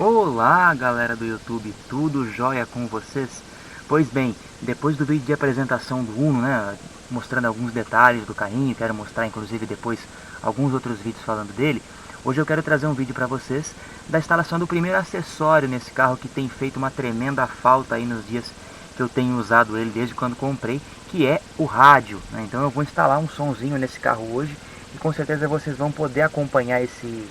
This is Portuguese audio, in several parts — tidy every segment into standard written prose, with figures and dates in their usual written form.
Olá, galera do YouTube, tudo jóia com vocês? Pois bem, depois do vídeo de apresentação do Uno, né, mostrando alguns detalhes do carrinho, quero mostrar inclusive depois alguns outros vídeos falando dele, hoje eu quero trazer um vídeo para vocês da instalação do primeiro acessório nesse carro que tem feito uma tremenda falta aí nos dias que eu tenho usado ele desde quando comprei, que é o rádio, né? Então eu vou instalar um sonzinho nesse carro hoje e com certeza vocês vão poder acompanhar esse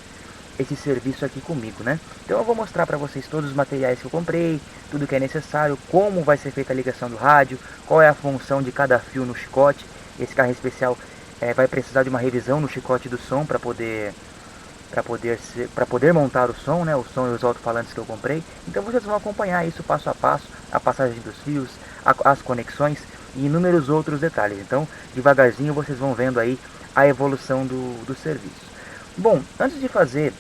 serviço aqui comigo, né? Então eu vou mostrar para vocês todos os materiais que eu comprei, tudo que é necessário, como vai ser feita a ligação do rádio, qual é a função de cada fio no chicote. Esse carro especial vai precisar de uma revisão no chicote do som para poder montar o som, né? O som e os alto-falantes que eu comprei. Então vocês vão acompanhar isso passo, a passagem dos fios, as conexões e inúmeros outros detalhes. Então devagarzinho vocês vão vendo aí a evolução do serviço. Bom, antes de fazer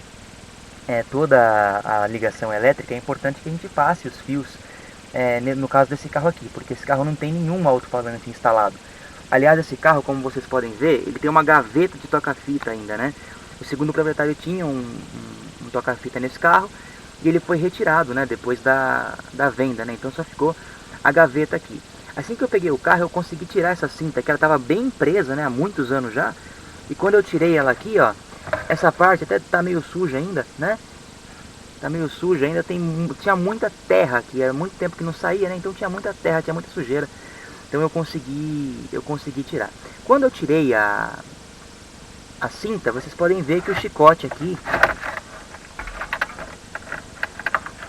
toda a ligação elétrica, é importante que a gente passe os fios, no caso desse carro aqui, porque esse carro não tem nenhum alto-falante instalado. Aliás, esse carro, como vocês podem ver, ele tem uma gaveta de toca-fita ainda, né? O segundo proprietário tinha um toca-fita nesse carro e ele foi retirado, né, depois da venda, né? Então só ficou a gaveta aqui. Assim que eu peguei o carro, eu consegui tirar essa cinta, que ela estava bem presa, né, há muitos anos já. E quando eu tirei ela aqui, ó, essa parte até tá meio suja ainda, né? Tá meio suja ainda, tinha muita terra aqui, era muito tempo que não saía, né? Então tinha muita terra, tinha muita sujeira. Então eu consegui tirar. Quando eu tirei a cinta, vocês podem ver que o chicote aqui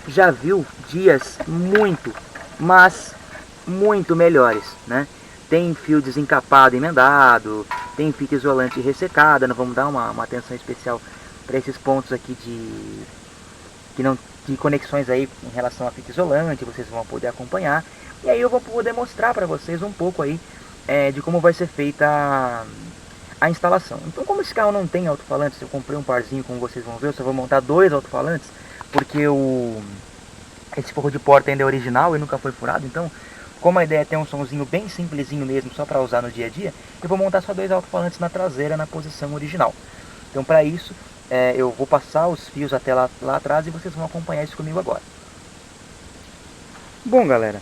já viu dias muito, mas muito melhores, né? Tem fio desencapado emendado, tem fita isolante ressecada, nós vamos dar uma atenção especial para esses pontos aqui que não, de conexões aí em relação à fita isolante, vocês vão poder acompanhar. E aí eu vou poder mostrar para vocês um pouco aí de como vai ser feita a instalação. Então, como esse carro não tem alto-falantes, eu comprei um parzinho, como vocês vão ver, eu só vou montar dois alto-falantes, porque esse forro de porta ainda é original e nunca foi furado. Então, como a ideia é ter um somzinho bem simplesinho mesmo, só para usar no dia a dia, eu vou montar só dois alto-falantes na traseira, na posição original. Então, para isso, eu vou passar os fios até lá atrás e vocês vão acompanhar isso comigo agora. Bom, galera,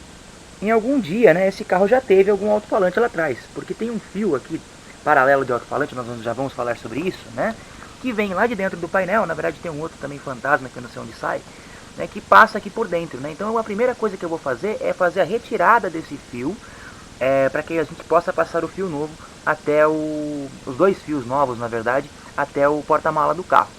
em algum dia, né, esse carro já teve algum alto-falante lá atrás, porque tem um fio aqui paralelo de alto-falante, nós já vamos falar sobre isso, né, que vem lá de dentro do painel. Na verdade tem um outro também fantasma que eu não sei onde sai, né, que passa aqui por dentro, né. Então a primeira coisa que eu vou fazer é fazer a retirada desse fio, para que a gente possa passar o fio novo até os dois fios novos, na verdade, até o porta-mala do carro.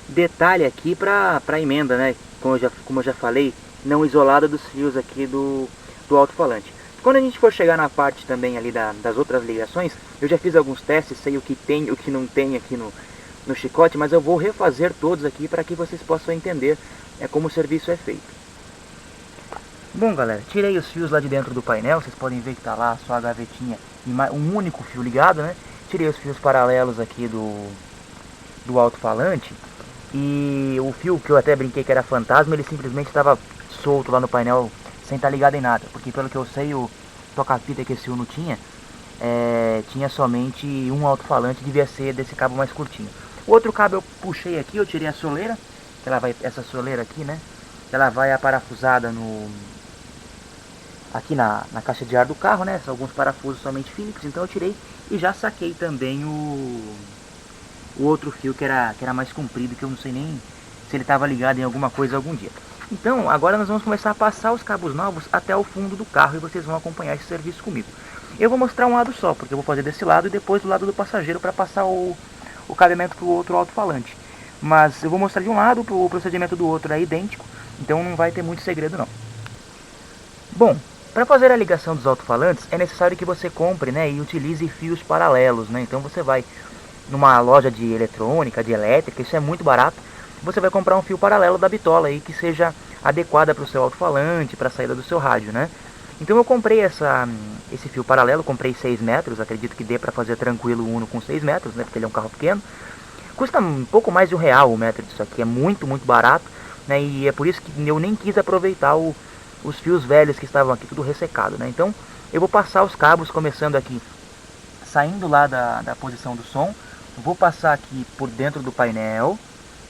Detalhe aqui para a emenda, né? Como eu já falei, não isolada dos fios aqui do alto-falante. Quando a gente for chegar na parte também ali das outras ligações, eu já fiz alguns testes, sei o que tem e o que não tem aqui no chicote, mas eu vou refazer todos aqui para que vocês possam entender como o serviço é feito. Bom, galera, tirei os fios lá de dentro do painel, vocês podem ver que está lá só a gavetinha e um único fio ligado, né? Tirei os fios paralelos aqui do alto-falante. E o fio que eu até brinquei que era fantasma, ele simplesmente estava solto lá no painel sem estar ligado em nada. Porque pelo que eu sei, o toca-fita que esse Uno tinha somente um alto-falante, devia ser desse cabo mais curtinho. O outro cabo eu puxei aqui, eu tirei a soleira, essa soleira aqui, né? Ela vai aparafusada aqui na caixa de ar do carro, né? São alguns parafusos somente Phillips, então eu tirei e já saquei também o outro fio que era mais comprido, que eu não sei nem se ele estava ligado em alguma coisa algum dia. Então, agora nós vamos começar a passar os cabos novos até o fundo do carro e vocês vão acompanhar esse serviço comigo. Eu vou mostrar um lado só, porque eu vou fazer desse lado e depois do lado do passageiro para passar o cabeamento para o outro alto-falante. Mas eu vou mostrar de um lado, o procedimento do outro é idêntico, então não vai ter muito segredo não. Bom, para fazer a ligação dos alto-falantes é necessário que você compre, né, e utilize fios paralelos, né? Então você vai numa loja de eletrônica, de elétrica, isso é muito barato. Você vai comprar um fio paralelo da bitola aí que seja adequada para o seu alto-falante, para a saída do seu rádio, né? Então eu comprei esse fio paralelo, comprei 6 metros, acredito que dê para fazer tranquilo o Uno com 6 metros, né? Porque ele é um carro pequeno. Custa um pouco mais de R$ 1 o metro disso aqui, é muito, muito barato, né? E é por isso que eu nem quis aproveitar os fios velhos que estavam aqui, tudo ressecado, né? Então eu vou passar os cabos, começando aqui, saindo lá da posição do som. Vou passar aqui por dentro do painel,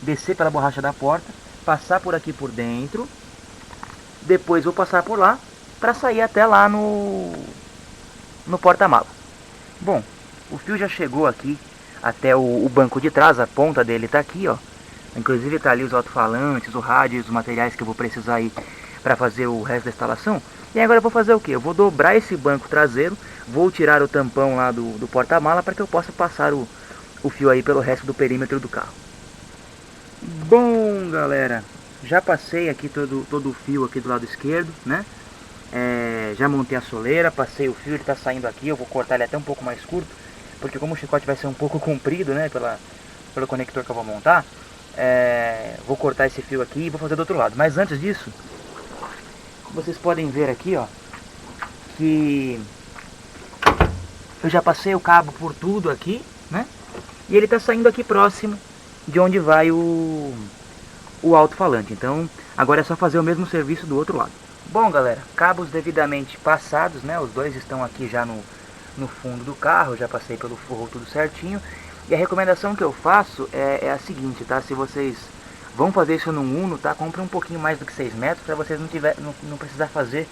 descer pela borracha da porta, passar por aqui por dentro, depois vou passar por lá, para sair até lá no porta-mala. Bom, o fio já chegou aqui até o banco de trás, a ponta dele está aqui, ó. Inclusive tá ali os alto-falantes, o rádio, os materiais que eu vou precisar aí para fazer o resto da instalação. E agora eu vou fazer o que? Eu vou dobrar esse banco traseiro, vou tirar o tampão lá do porta-mala para que eu possa passar o fio aí pelo resto do perímetro do carro. Bom, galera, já passei aqui todo o fio aqui do lado esquerdo, né? Já montei a soleira, passei o fio, ele está saindo aqui, eu vou cortar ele até um pouco mais curto, porque como o chicote vai ser um pouco comprido, né, pelo conector que eu vou montar, vou cortar esse fio aqui e vou fazer do outro lado. Mas antes disso, vocês podem ver aqui, ó, que eu já passei o cabo por tudo aqui, né, e ele está saindo aqui próximo de onde vai o alto-falante. Então, agora é só fazer o mesmo serviço do outro lado. Bom, galera, cabos devidamente passados, né? Os dois estão aqui já no fundo do carro, já passei pelo forro tudo certinho. E a recomendação que eu faço é a seguinte, tá? Se vocês vão fazer isso num Uno, tá? Compre um pouquinho mais do que 6 metros para vocês não precisar fazer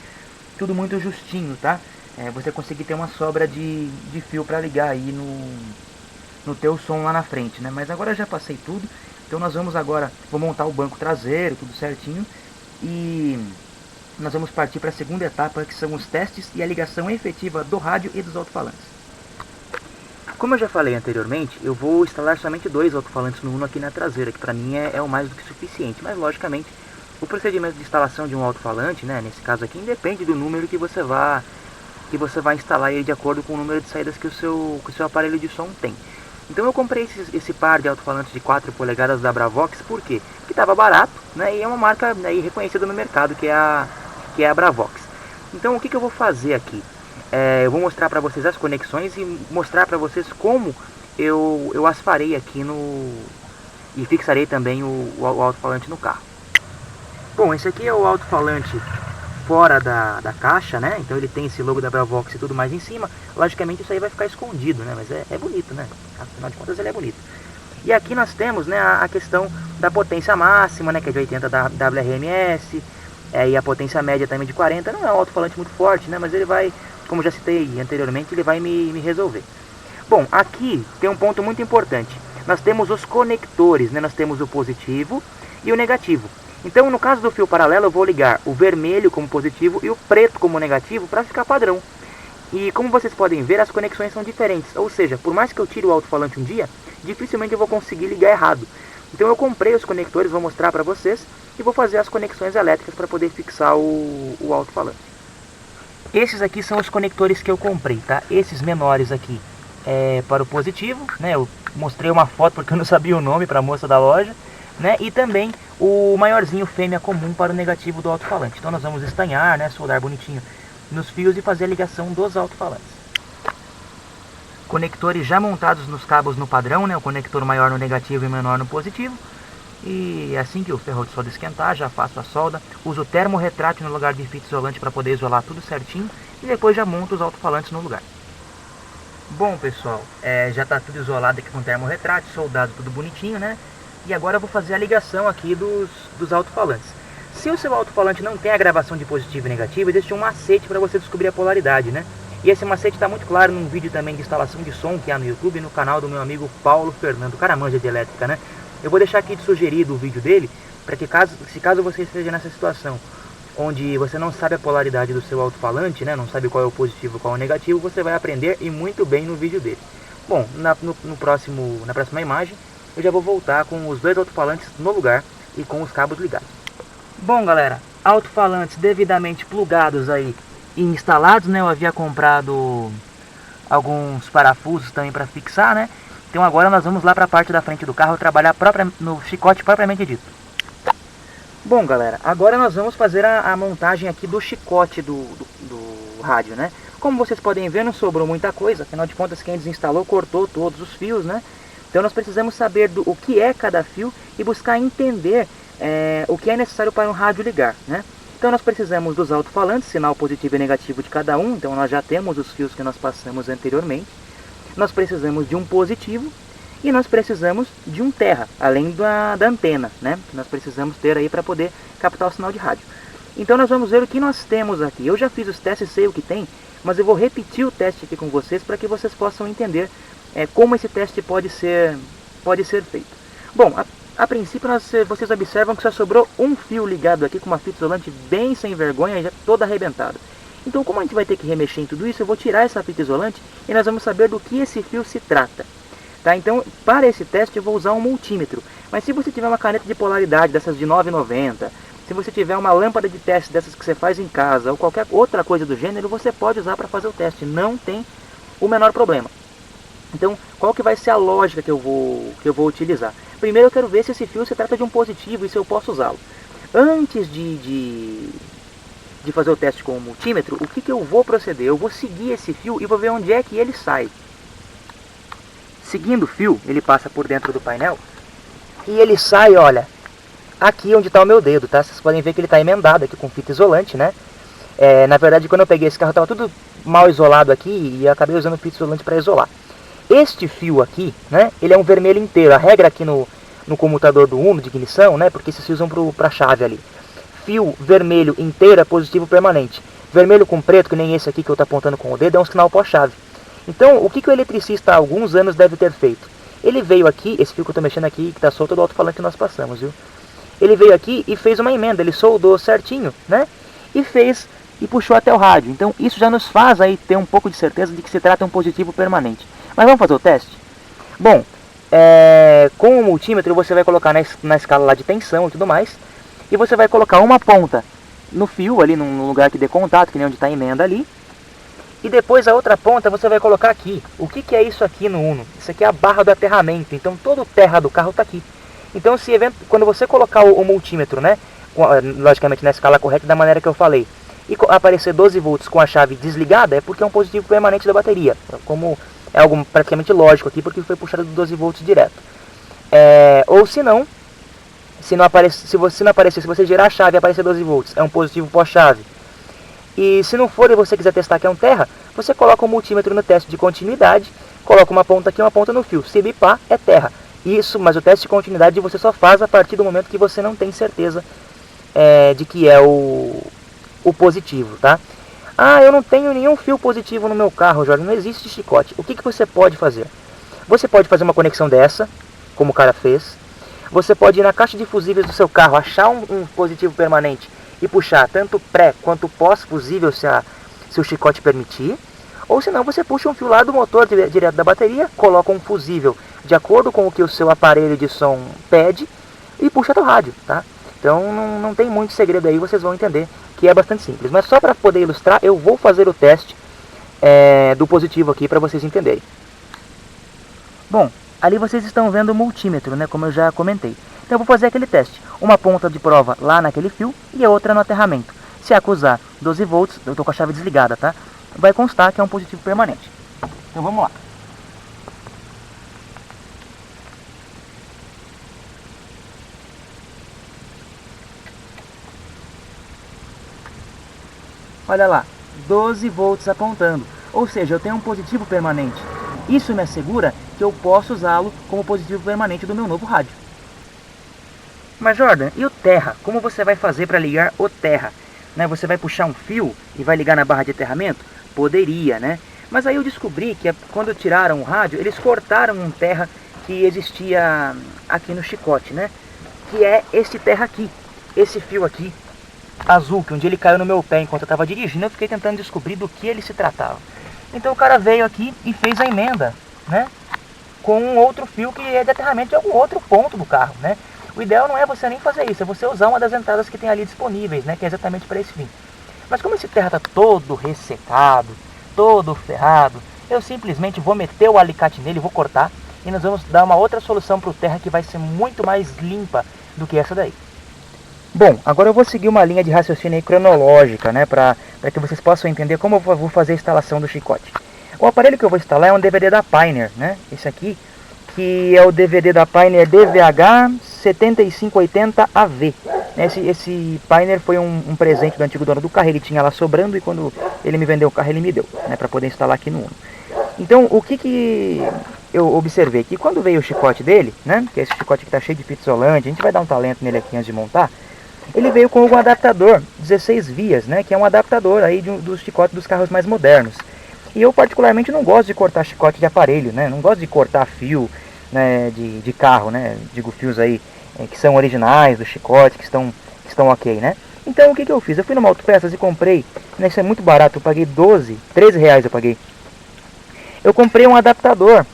tudo muito justinho, tá? Você conseguir ter uma sobra de fio para ligar aí no teu som lá na frente, né? Mas agora eu já passei tudo, então nós vamos agora, vou montar o banco traseiro, tudo certinho, e nós vamos partir para a segunda etapa, que são os testes e a ligação efetiva do rádio e dos alto-falantes. Como eu já falei anteriormente, eu vou instalar somente 2 alto-falantes no Uno aqui na traseira, que para mim é o mais do que suficiente, mas logicamente o procedimento de instalação de um alto-falante, né, nesse caso aqui, independe do número que você vai instalar ele de acordo com o número de saídas que o seu aparelho de som tem. Então eu comprei esse par de alto-falantes de 4 polegadas da Bravox, por quê? Porque estava barato, né, e é uma marca, né, reconhecida no mercado, que é a Bravox. Então o que eu vou fazer aqui? Eu vou mostrar para vocês as conexões e mostrar para vocês como eu as farei aqui e fixarei também o alto-falante no carro. Bom, esse aqui é o alto-falante fora da caixa, né? Então ele tem esse logo da Bravox e tudo mais em cima. Logicamente isso aí vai ficar escondido, né? Mas é bonito, né? Afinal de contas ele é bonito. E aqui nós temos, né, a questão da potência máxima, né, que é de 80 WRMS, e a potência média também de 40. Não é um alto-falante muito forte, né? Mas ele vai, como já citei anteriormente, ele vai me resolver. Bom, aqui tem um ponto muito importante. Nós temos os conectores, né? Nós temos o positivo e o negativo. Então, no caso do fio paralelo, eu vou ligar o vermelho como positivo e o preto como negativo para ficar padrão. E como vocês podem ver, as conexões são diferentes. Ou seja, por mais que eu tire o alto-falante um dia, dificilmente eu vou conseguir ligar errado. Então eu comprei os conectores, vou mostrar para vocês e vou fazer as conexões elétricas para poder fixar o alto-falante. Esses aqui são os conectores que eu comprei, tá? Esses menores aqui é para o positivo, né? Eu mostrei uma foto porque eu não sabia o nome para a moça da loja, né? E também o maiorzinho fêmea comum para o negativo do alto-falante. Então nós vamos estanhar, né? Soldar bonitinho nos fios e fazer a ligação dos alto-falantes. Conectores já montados nos cabos no padrão, né? O conector maior no negativo e menor no positivo. E assim que o ferro de solda esquentar, já faço a solda. Uso o termo retrátil no lugar de fita isolante para poder isolar tudo certinho. E depois já monto os alto-falantes no lugar. Bom, pessoal, já está tudo isolado aqui com termo retrátil, soldado tudo bonitinho, né? E agora eu vou fazer a ligação aqui dos alto-falantes. Se o seu alto-falante não tem a gravação de positivo e negativo, existe um macete para você descobrir a polaridade, né? E esse macete está muito claro num vídeo também de instalação de som que há no YouTube, no canal do meu amigo Paulo Fernando, cara manja de elétrica, né? Eu vou deixar aqui de sugerido o vídeo dele, para que caso você esteja nessa situação, onde você não sabe a polaridade do seu alto-falante, né? Não sabe qual é o positivo e qual é o negativo, você vai aprender e muito bem no vídeo dele. Bom, na próxima imagem, eu já vou voltar com os 2 alto-falantes no lugar e com os cabos ligados. Bom, galera, alto-falantes devidamente plugados aí e instalados, né? Eu havia comprado alguns parafusos também para fixar, né? Então agora nós vamos lá para a parte da frente do carro trabalhar no chicote propriamente dito. Bom, galera, agora nós vamos fazer a montagem aqui do chicote do rádio, né? Como vocês podem ver, não sobrou muita coisa, afinal de contas quem desinstalou cortou todos os fios, né? Então nós precisamos saber o que é cada fio e buscar entender o que é necessário para um rádio ligar, né? Então nós precisamos dos alto-falantes, sinal positivo e negativo de cada um, então nós já temos os fios que nós passamos anteriormente. Nós precisamos de um positivo E nós precisamos de um terra, além da antena, né? Que nós precisamos ter aí para poder captar o sinal de rádio. Então nós vamos ver o que nós temos aqui. Eu já fiz os testes, sei o que tem, mas eu vou repetir o teste aqui com vocês para que vocês possam entender como esse teste pode ser feito. Bom, a princípio vocês observam que só sobrou um fio ligado aqui com uma fita isolante bem sem vergonha, já toda arrebentada. Então, como a gente vai ter que remexer em tudo isso, eu vou tirar essa fita isolante e nós vamos saber do que esse fio se trata. Tá? Então, para esse teste eu vou usar um multímetro. Mas se você tiver uma caneta de polaridade dessas de 9,90, se você tiver uma lâmpada de teste dessas que você faz em casa ou qualquer outra coisa do gênero, você pode usar para fazer o teste. Não tem o menor problema. Então, qual que vai ser a lógica que eu vou utilizar? Primeiro eu quero ver se esse fio se trata de um positivo e se eu posso usá-lo. Antes de fazer o teste com o multímetro, o que eu vou proceder? Eu vou seguir esse fio e vou ver onde é que ele sai. Seguindo o fio, ele passa por dentro do painel e ele sai, olha, aqui onde está o meu dedo, tá? Vocês podem ver que ele está emendado aqui com fita isolante, né? Na verdade, quando eu peguei esse carro, estava tudo mal isolado aqui e eu acabei usando fita isolante para isolar. Este fio aqui, né, ele é um vermelho inteiro. A regra aqui no comutador do Uno de ignição, né, porque esses fios vão para a chave ali. Fio vermelho inteiro é positivo permanente. Vermelho com preto, que nem esse aqui que eu estou apontando com o dedo, é um sinal pós-chave. Então, o que o eletricista há alguns anos deve ter feito? Ele veio aqui, esse fio que eu estou mexendo aqui, que está solto do alto-falante que nós passamos, viu? Ele veio aqui e fez uma emenda, ele soldou certinho, né? E puxou até o rádio. Então, isso já nos faz aí ter um pouco de certeza de que se trata de um positivo permanente. Mas vamos fazer o teste? Bom, com o multímetro você vai colocar na escala lá de tensão e tudo mais, e você vai colocar uma ponta no fio, ali no lugar que dê contato, que nem onde está a emenda ali, e depois a outra ponta você vai colocar aqui. O que é isso aqui no Uno? Isso aqui é a barra do aterramento, então todo o terra do carro está aqui. Então quando você colocar o multímetro, né, logicamente na escala correta da maneira que eu falei, e aparecer 12 volts com a chave desligada, é porque é um positivo permanente da bateria, como é algo praticamente lógico aqui, porque foi puxado do 12 volts direto. Ou se não aparecer, se você girar a chave e aparecer 12 volts, é um positivo pós-chave. E se não for e você quiser testar que é um terra, você coloca o multímetro no teste de continuidade, coloca uma ponta aqui e uma ponta no fio. Se bipar, é terra. Isso, mas o teste de continuidade você só faz a partir do momento que você não tem certeza de que é o positivo, tá? Ah, eu não tenho nenhum fio positivo no meu carro, Jorge, não existe chicote. O que você pode fazer? Você pode fazer uma conexão dessa, como o cara fez. Você pode ir na caixa de fusíveis do seu carro, achar um positivo permanente e puxar tanto pré quanto pós-fusível se o chicote permitir. Ou senão você puxa um fio lá do motor direto da bateria, coloca um fusível de acordo com o que o seu aparelho de som pede e puxa do rádio, tá? Então não tem muito segredo aí, vocês vão entender que é bastante simples. Mas só para poder ilustrar, eu vou fazer o teste do positivo aqui para vocês entenderem. Bom, ali vocês estão vendo o multímetro, né, como eu já comentei. Então eu vou fazer aquele teste. Uma ponta de prova lá naquele fio e a outra no aterramento. Se acusar 12 volts, eu estou com a chave desligada, tá? Vai constar que é um positivo permanente. Então vamos lá. Olha lá, 12 volts apontando, ou seja, eu tenho um positivo permanente. Isso me assegura que eu posso usá-lo como positivo permanente do meu novo rádio. Mas Jordan, e o terra? Como você vai fazer para ligar o terra? Né, você vai puxar um fio e vai ligar na barra de aterramento? Poderia, né? Mas aí eu descobri que quando tiraram o rádio, eles cortaram um terra que existia aqui no chicote, né? Que é esse terra aqui, esse fio aqui, azul, que um dia ele caiu no meu pé enquanto eu estava dirigindo, eu fiquei tentando descobrir do que ele se tratava. Então o cara veio aqui e fez a emenda, né, com um outro fio que é de aterramento de algum outro ponto do carro, né. O ideal não é você nem fazer isso, é você usar uma das entradas que tem ali disponíveis, né, que é exatamente para esse fim. Mas como esse terra está todo ressecado, todo ferrado, eu simplesmente vou meter o alicate nele, vou cortar, e nós vamos dar uma outra solução para o terra que vai ser muito mais limpa do que essa daí. Bom, agora eu vou seguir uma linha de raciocínio aí cronológica, né, para que vocês possam entender como eu vou fazer a instalação do chicote. O aparelho que eu vou instalar é um DVD da Pioneer, né, esse aqui, que é o DVD da Pioneer DVH7580AV. Esse Pioneer foi um presente do antigo dono do carro, ele tinha lá sobrando e quando ele me vendeu o carro ele me deu, né, para poder instalar aqui no Uno. Então, o que eu observei que quando veio o chicote dele, né, que é esse chicote que está cheio de fita isolante, a gente vai dar um talento nele aqui antes de montar, ele veio com um adaptador 16 vias, né, que é um adaptador aí dos chicotes dos carros mais modernos. E eu particularmente não gosto de cortar chicote de aparelho, né, não gosto de cortar fio, né, de carro, né, digo fios aí que são originais do chicote, que estão ok, né. Então o que eu fiz? Eu fui numa Autopeças e comprei, né, isso é muito barato, eu paguei 13 reais eu paguei. Eu comprei um adaptador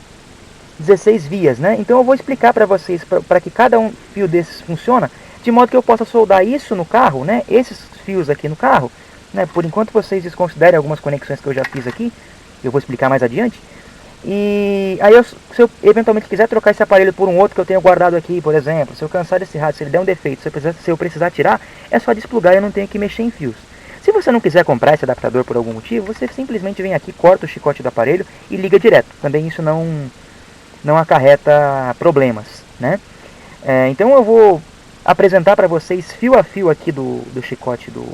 16 vias, né? Então eu vou explicar para vocês para que cada um fio desses funciona, de modo que eu possa soldar isso no carro, né? Esses fios aqui no carro, né? Por enquanto vocês desconsiderem algumas conexões que eu já fiz aqui, eu vou explicar mais adiante. E aí se eu eventualmente quiser trocar esse aparelho por um outro que eu tenho guardado aqui, por exemplo, se eu cansar desse rádio, se ele der um defeito, se eu precisar tirar, é só desplugar e eu não tenho que mexer em fios. Se você não quiser comprar esse adaptador por algum motivo, você simplesmente vem aqui, corta o chicote do aparelho e liga direto. Também isso não acarreta problemas, né? Então eu vou apresentar para vocês fio a fio aqui do chicote do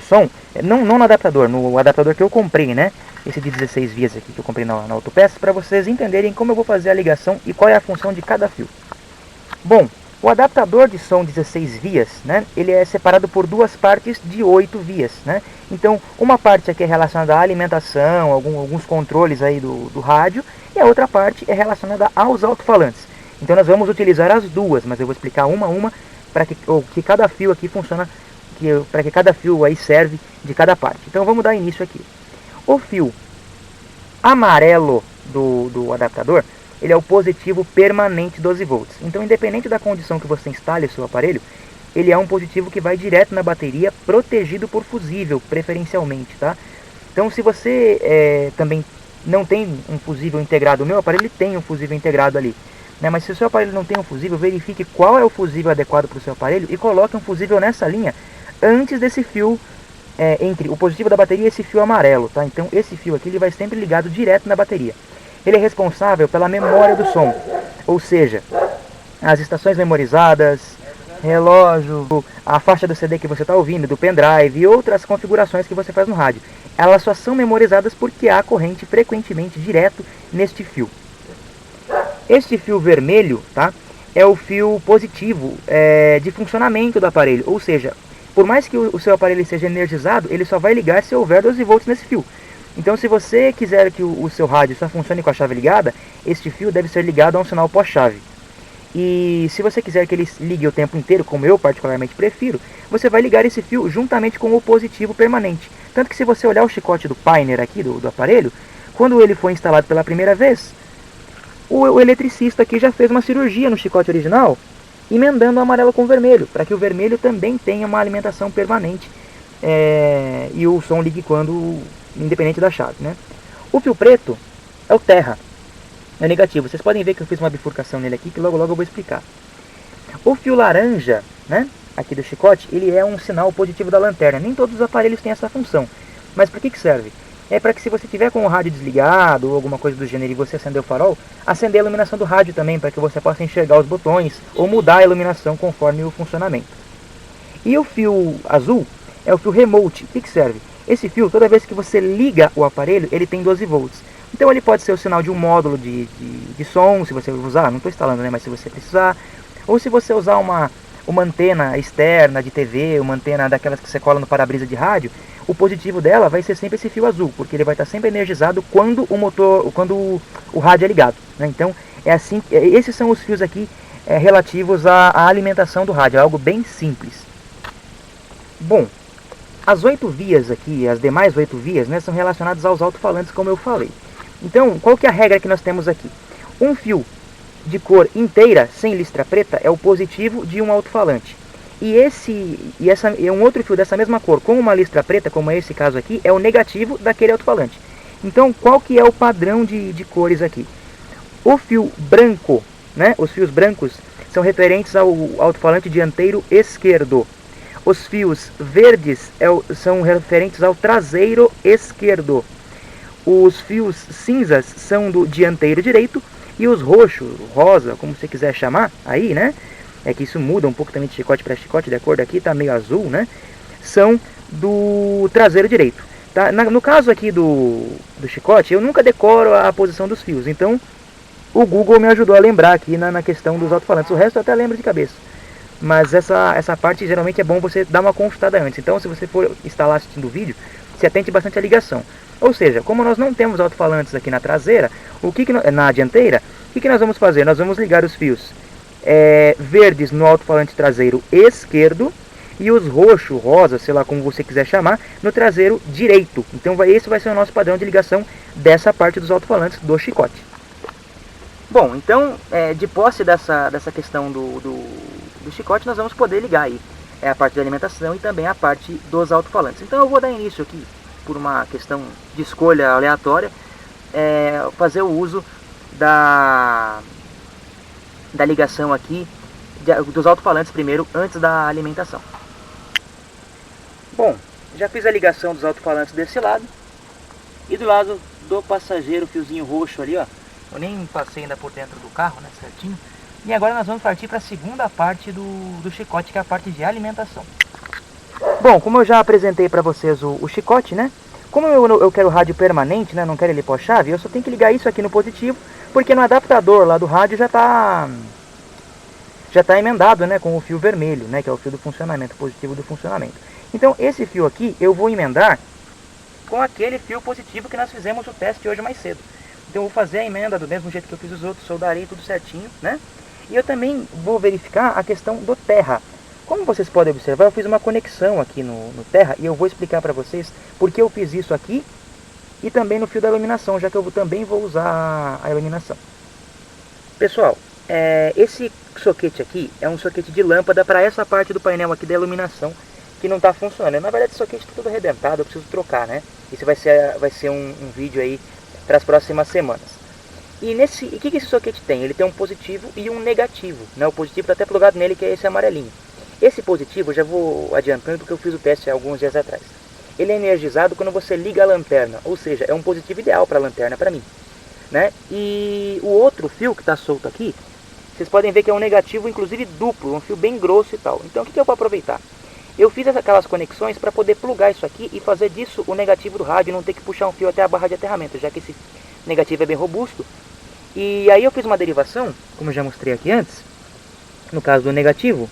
som, não no adaptador, no adaptador que eu comprei, né? Esse de 16 vias aqui que eu comprei na Autopeças, para vocês entenderem como eu vou fazer a ligação e qual é a função de cada fio. Bom, o adaptador de som 16 vias, né, ele é separado por duas partes de 8 vias, né? Então, uma parte aqui é relacionada à alimentação, alguns controles aí do rádio, e a outra parte é relacionada aos alto-falantes. Então, nós vamos utilizar as duas, mas eu vou explicar uma a uma para que cada fio aqui funciona, para que cada fio aí serve de cada parte. Então, vamos dar início aqui. O fio amarelo do adaptador, ele é o positivo permanente 12 volts. Então, independente da condição que você instale o seu aparelho, ele é um positivo que vai direto na bateria, protegido por fusível, preferencialmente, tá? Então, se você também não tem um fusível integrado, o meu aparelho ele tem um fusível integrado ali, né? Mas se o seu aparelho não tem um fusível, verifique qual é o fusível adequado para o seu aparelho e coloque um fusível nessa linha antes desse fio, entre o positivo da bateria e esse fio amarelo, tá? Então, esse fio aqui ele vai sempre ligado direto na bateria. Ele é responsável pela memória do som, ou seja, as estações memorizadas, relógio, a faixa do CD que você está ouvindo, do pendrive e outras configurações que você faz no rádio. Elas só são memorizadas porque há corrente frequentemente direto neste fio. Este fio vermelho, tá, é o fio positivo de funcionamento do aparelho, ou seja, por mais que o seu aparelho seja energizado, ele só vai ligar se houver 12 volts nesse fio. Então, se você quiser que o seu rádio só funcione com a chave ligada, este fio deve ser ligado a um sinal pós-chave. E se você quiser que ele ligue o tempo inteiro, como eu particularmente prefiro, você vai ligar esse fio juntamente com o positivo permanente. Tanto que se você olhar o chicote do Pioneer aqui, do aparelho, quando ele foi instalado pela primeira vez, o eletricista aqui já fez uma cirurgia no chicote original, emendando o amarelo com o vermelho, para que o vermelho também tenha uma alimentação permanente e o som ligue independente da chave, né? O fio preto é o terra, é o negativo. Vocês podem ver que eu fiz uma bifurcação nele aqui, que logo eu vou explicar. O fio laranja, né, aqui do chicote, ele é um sinal positivo da lanterna. Nem todos os aparelhos têm essa função. Mas para que serve? É para que se você tiver com o rádio desligado ou alguma coisa do gênero e você acender o farol, acender a iluminação do rádio também, para que você possa enxergar os botões ou mudar a iluminação conforme o funcionamento. E o fio azul é o fio remote. O que serve? Esse fio, toda vez que você liga o aparelho, ele tem 12 volts. Então ele pode ser o sinal de um módulo de som, se você usar, não estou instalando, né, mas se você precisar. Ou se você usar uma antena externa de TV, uma antena daquelas que você cola no para-brisa de rádio, o positivo dela vai ser sempre esse fio azul, porque ele vai estar sempre energizado quando o rádio é ligado, né? Então, esses são os fios aqui relativos à alimentação do rádio, é algo bem simples. Bom, as 8 vias aqui, as demais 8 vias, né, são relacionadas aos alto-falantes, como eu falei. Então, qual que é a regra que nós temos aqui? Um fio de cor inteira, sem listra preta, é o positivo de um alto-falante. E um outro fio dessa mesma cor, com uma listra preta, como é esse caso aqui, é o negativo daquele alto-falante. Então, qual que é o padrão de cores aqui? O fio branco, né, os fios brancos, são referentes ao alto-falante dianteiro esquerdo. Os fios verdes são referentes ao traseiro esquerdo. Os fios cinzas são do dianteiro direito. E os roxos, rosa, como você quiser chamar, aí, né? É que isso muda um pouco também de chicote para chicote, de acordo aqui, tá meio azul, né? São do traseiro direito. Tá? No caso aqui do chicote, eu nunca decoro a posição dos fios, então o Google me ajudou a lembrar aqui na questão dos alto-falantes. O resto eu até lembro de cabeça. Mas essa parte geralmente é bom você dar uma consultada antes. Então, se você for instalar assistindo o vídeo, se atente bastante à ligação. Ou seja, como nós não temos alto-falantes aqui na traseira, na dianteira, o que nós vamos fazer? Nós vamos ligar os fios verdes no alto-falante traseiro esquerdo e os roxo, rosa, sei lá como você quiser chamar, no traseiro direito. Então esse vai ser o nosso padrão de ligação dessa parte dos alto-falantes do chicote. Bom, então, de posse dessa questão do chicote, nós vamos poder ligar aí a parte de alimentação e também a parte dos alto-falantes. Então eu vou dar início aqui, por uma questão de escolha aleatória, fazer o uso da ligação aqui dos alto-falantes primeiro, antes da alimentação. Bom, já fiz a ligação dos alto-falantes desse lado. E do lado do passageiro, o fiozinho roxo ali, ó. Eu nem passei ainda por dentro do carro, né, certinho. E agora nós vamos partir para a segunda parte do chicote, que é a parte de alimentação. Bom, como eu já apresentei para vocês o chicote, né? Como eu quero rádio permanente, né, não quero ele pós-chave, eu só tenho que ligar isso aqui no positivo, porque no adaptador lá do rádio já está emendado, né, com o fio vermelho, né, que é o fio do funcionamento, positivo do funcionamento. Então esse fio aqui eu vou emendar com aquele fio positivo que nós fizemos o teste hoje mais cedo. Então eu vou fazer a emenda do mesmo jeito que eu fiz os outros, soldarei tudo certinho, né? E eu também vou verificar a questão do terra. Como vocês podem observar, eu fiz uma conexão aqui no terra e eu vou explicar para vocês por que eu fiz isso aqui e também no fio da iluminação, já que eu também vou usar a iluminação. Pessoal, esse soquete aqui é um soquete de lâmpada para essa parte do painel aqui da iluminação que não está funcionando. Na verdade, esse soquete está todo arrebentado, eu preciso trocar, né? Isso vai ser um vídeo aí para as próximas semanas. E o que esse soquete tem? Ele tem um positivo e um negativo, né? O positivo está até plugado nele, que é esse amarelinho. Esse positivo, eu já vou adiantando porque eu fiz o teste há alguns dias atrás. Ele é energizado quando você liga a lanterna, ou seja, é um positivo ideal para a lanterna para mim, né? E o outro fio que está solto aqui, vocês podem ver que é um negativo, inclusive duplo, um fio bem grosso e tal. Então o que eu vou aproveitar? Eu fiz aquelas conexões para poder plugar isso aqui e fazer disso o negativo do rádio, não ter que puxar um fio até a barra de aterramento, já que esse negativo é bem robusto. E aí eu fiz uma derivação, como eu já mostrei aqui antes, no caso do negativo.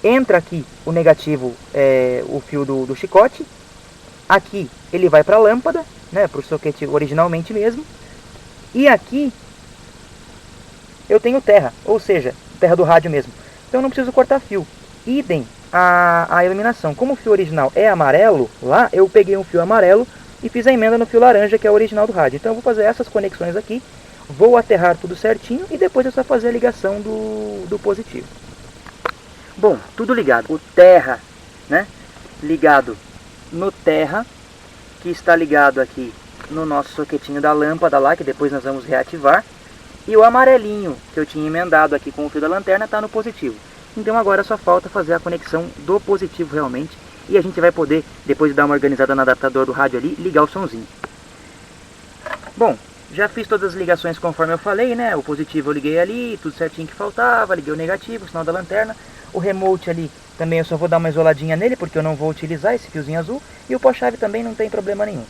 Entra aqui o negativo, o fio do chicote. Aqui ele vai para a lâmpada, né, para o soquete originalmente mesmo. E aqui eu tenho terra, ou seja, terra do rádio mesmo. Então eu não preciso cortar fio. Idem a iluminação. Como o fio original é amarelo, lá eu peguei um fio amarelo e fiz a emenda no fio laranja, que é o original do rádio. Então eu vou fazer essas conexões aqui, vou aterrar tudo certinho e depois é só fazer a ligação do positivo. Bom, tudo ligado. O terra, né, ligado no terra, que está ligado aqui no nosso soquetinho da lâmpada lá, que depois nós vamos reativar. E o amarelinho que eu tinha emendado aqui com o fio da lanterna está no positivo. Então agora só falta fazer a conexão do positivo realmente. E a gente vai poder, depois de dar uma organizada no adaptador do rádio ali, ligar o somzinho. Bom, já fiz todas as ligações conforme eu falei, né? O positivo eu liguei ali, tudo certinho que faltava. Liguei o negativo, o sinal da lanterna. O remote ali também eu só vou dar uma isoladinha nele, porque eu não vou utilizar esse fiozinho azul. E o pós-chave também não tem problema nenhum.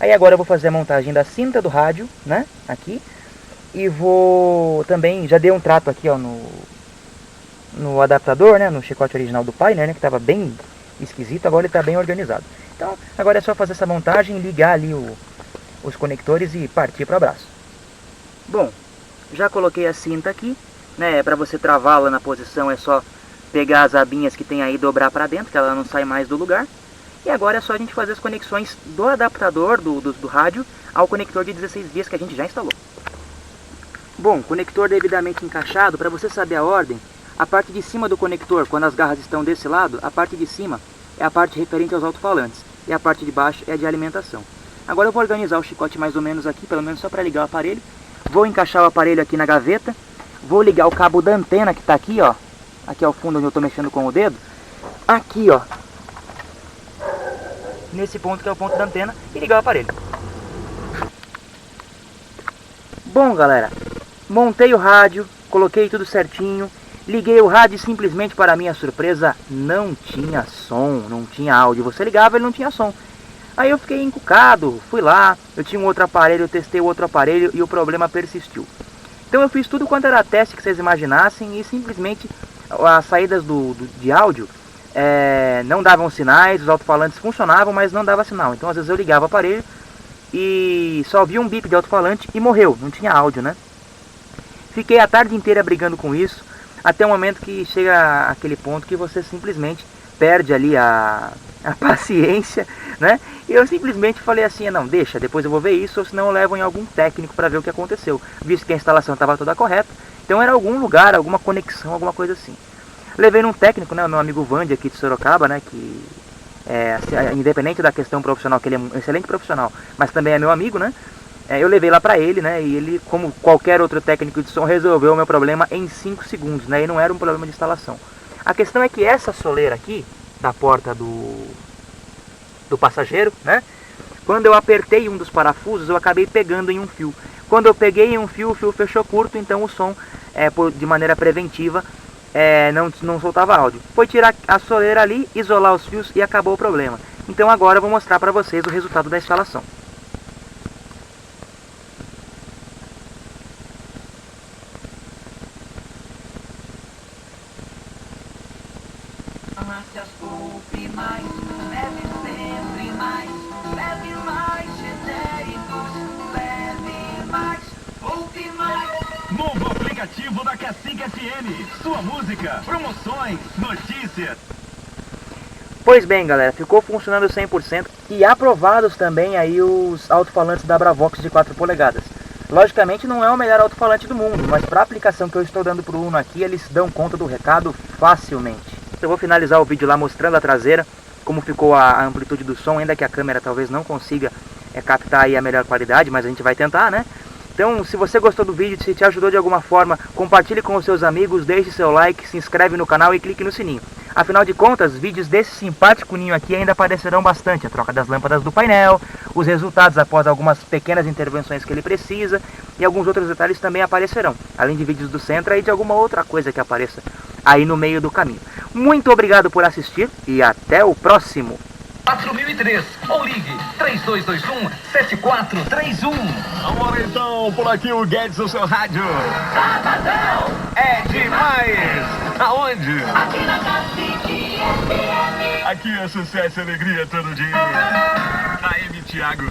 Aí agora eu vou fazer a montagem da cinta do rádio, né? Aqui. E vou também, já dei um trato aqui, ó, no adaptador, né? No chicote original do Pioneer, né? Que estava bem esquisito, agora ele está bem organizado. Então, agora é só fazer essa montagem, ligar ali os conectores e partir para o abraço. Bom, já coloquei a cinta aqui, né? Para você travá-la na posição é só pegar as abinhas que tem aí e dobrar para dentro, que ela não sai mais do lugar. E agora é só a gente fazer as conexões do adaptador do rádio ao conector de 16 vias que a gente já instalou. Bom, conector devidamente encaixado, para você saber a ordem, a parte de cima do conector, quando as garras estão desse lado, a parte de cima é a parte referente aos alto-falantes e a parte de baixo é a de alimentação. Agora eu vou organizar o chicote mais ou menos aqui, pelo menos só para ligar o aparelho. Vou encaixar o aparelho aqui na gaveta, vou ligar o cabo da antena que está aqui, ó, aqui ao fundo onde eu estou mexendo com o dedo, aqui, ó, nesse ponto que é o ponto da antena, e ligar o aparelho. Bom, galera, montei o rádio, coloquei tudo certinho, Liguei o rádio e simplesmente para minha surpresa não tinha som, não tinha áudio. Você ligava e ele não tinha som. Aí eu fiquei encucado, fui lá, eu tinha um outro aparelho, eu testei o outro aparelho e o problema persistiu. Então eu fiz tudo quanto era teste que vocês imaginassem e simplesmente as saídas de áudio não davam sinais, os alto-falantes funcionavam, mas não dava sinal. Então às vezes eu ligava o aparelho e só via um bip de alto-falante e morreu, não tinha áudio, né? Fiquei a tarde inteira brigando com isso, até o momento que chega aquele ponto que você simplesmente perde ali a paciência, né? E eu simplesmente falei assim, não, deixa, depois eu vou ver isso, ou senão eu levo em algum técnico para ver o que aconteceu. Visto que a instalação estava toda correta, então era algum lugar, alguma conexão, alguma coisa assim. Levei num técnico, né, o meu amigo Vande aqui de Sorocaba, né, que independente da questão profissional, que ele é um excelente profissional, mas também é meu amigo, né? Eu levei lá pra ele, né, e ele, como qualquer outro técnico de som, resolveu o meu problema em 5 segundos, né, e não era um problema de instalação. A questão é que essa soleira aqui, da porta do passageiro, né, quando eu apertei um dos parafusos, eu acabei pegando em um fio. Quando eu peguei em um fio, o fio fechou curto, então o som, de maneira preventiva, não soltava áudio. Foi tirar a soleira ali, isolar os fios e acabou o problema. Então agora eu vou mostrar para vocês o resultado da instalação. Novo aplicativo da Cacique FM. Sua música, promoções, notícias. Pois bem, galera, ficou funcionando 100% e aprovados também aí os alto-falantes da Bravox de 4 polegadas. Logicamente não é o melhor alto-falante do mundo, mas para a aplicação que eu estou dando para o Uno aqui, eles dão conta do recado facilmente. Eu vou finalizar o vídeo lá mostrando a traseira, como ficou a amplitude do som, ainda que a câmera talvez não consiga captar aí a melhor qualidade, mas a gente vai tentar, né? Então, se você gostou do vídeo, se te ajudou de alguma forma, compartilhe com os seus amigos, deixe seu like, se inscreve no canal e clique no sininho. Afinal de contas, vídeos desse simpático ninho aqui ainda aparecerão bastante. A troca das lâmpadas do painel, os resultados após algumas pequenas intervenções que ele precisa e alguns outros detalhes também aparecerão. Além de vídeos do Sentra e de alguma outra coisa que apareça aí no meio do caminho. Muito obrigado por assistir e até o próximo! 4003 ou ligue 3221-7431. Vamos então, por aqui o Guedes, o seu rádio. Sabadão é demais. Aonde? Aqui na Cacique FM. Aqui é sucesso e alegria todo dia. AM Thiago.